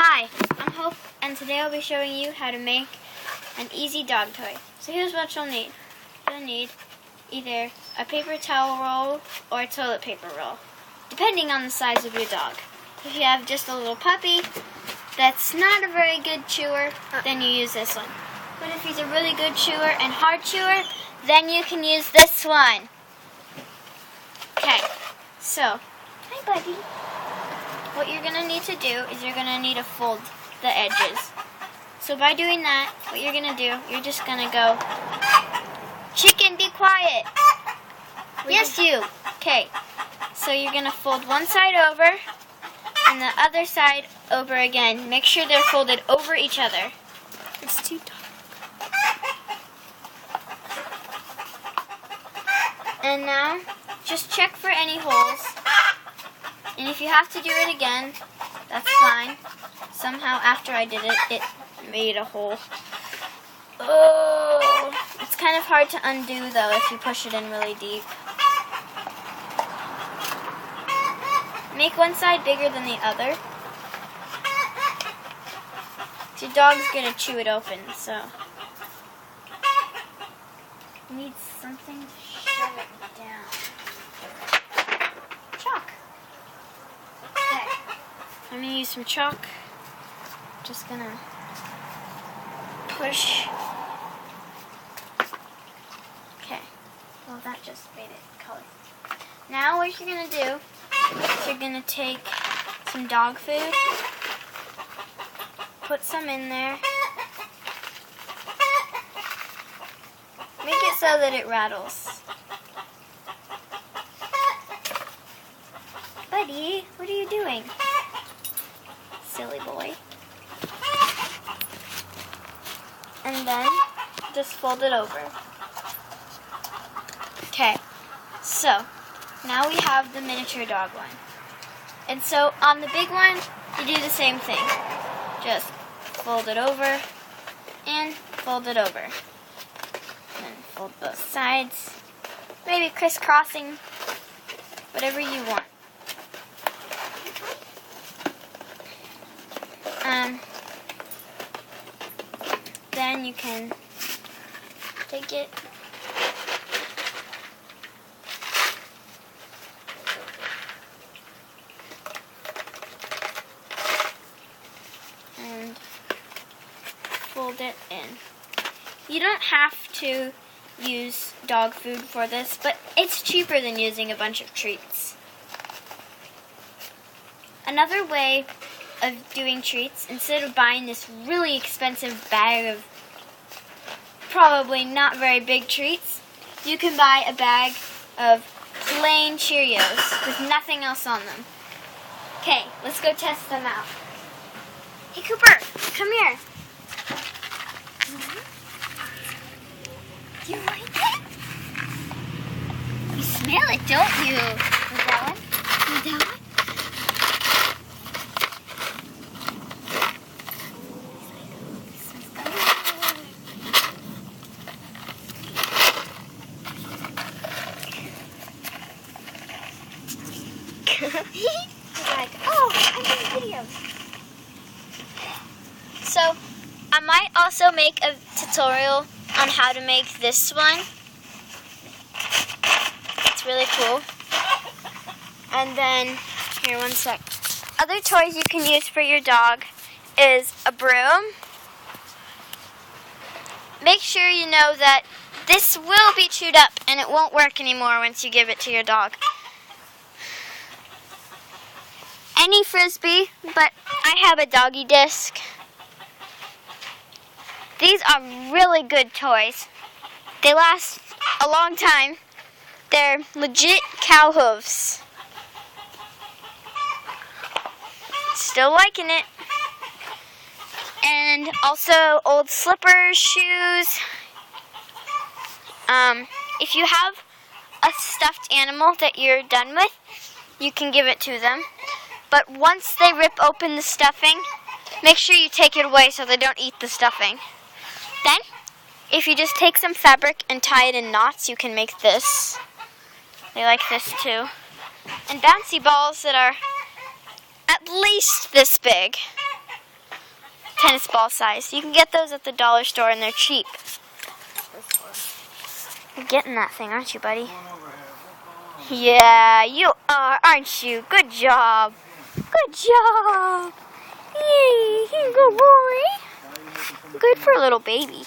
Hi, I'm Hope, and today I'll be showing you how to make an easy dog toy. So here's what you'll need. You'll need either a paper towel roll or a toilet paper roll, depending on the size of your dog. If you have just a little puppy that's not a very good chewer, then you use this one. But if he's a really good chewer and hard chewer, then you can use this one. Okay, so, hi buddy. What you're going to need to do is you're going to need to fold the edges. So by doing that, what you're going to do, you're just going to go, chicken, be quiet. Yes, you. Okay, so you're going to fold one side over and the other side over again. Make sure they're folded over each other. It's too dark. And now, just check for any holes. And if you have to do it again, that's fine. Somehow after I did it, it made a hole. Oh, it's kind of hard to undo though if you push it in really deep. Make one side bigger than the other. Your dog's gonna chew it open, so you need something to shove it down. Chalk. Okay. I'm gonna use some chalk. Just gonna push. Okay. Well, that just made it color. Now what you're gonna do is you're gonna take some dog food, put some in there, make it so that it rattles. Buddy, what are you doing? Silly boy. And then just fold it over. Okay, so now we have the miniature dog one. And so on the big one, you do the same thing. Just fold it over and fold it over. And fold both sides. Maybe crisscrossing, whatever you want. Then you can take it and fold it in. You don't have to use dog food for this, but it's cheaper than using a bunch of treats. Another way of doing treats, instead of buying this really expensive bag of probably not very big treats, you can buy a bag of plain Cheerios with nothing else on them. Okay, let's go test them out. Hey Cooper, come here. Do you like it? You smell it, don't you? With that one? With that one? Like, oh, I'm doing videos. So, I might also make a tutorial on how to make this one. It's really cool. And then, here, one sec. Other toys you can use for your dog is a broom. Make sure you know that this will be chewed up and it won't work anymore once you give it to your dog. Any Frisbee, but I have a doggy disc. These are really good toys. They last a long time. They're legit cow hooves. Still liking it. And also old slippers, shoes. If you have a stuffed animal that you're done with, you can give it to them. But once they rip open the stuffing, make sure you take it away so they don't eat the stuffing. Then, if you just take some fabric and tie it in knots, you can make this. They like this too. And bouncy balls that are at least this big. tennis ball size. You can get those at the dollar store and they're cheap. You're getting that thing, aren't you, buddy? Yeah, you are, aren't you? Good job. Good job. Yay, good boy. Good for a little baby.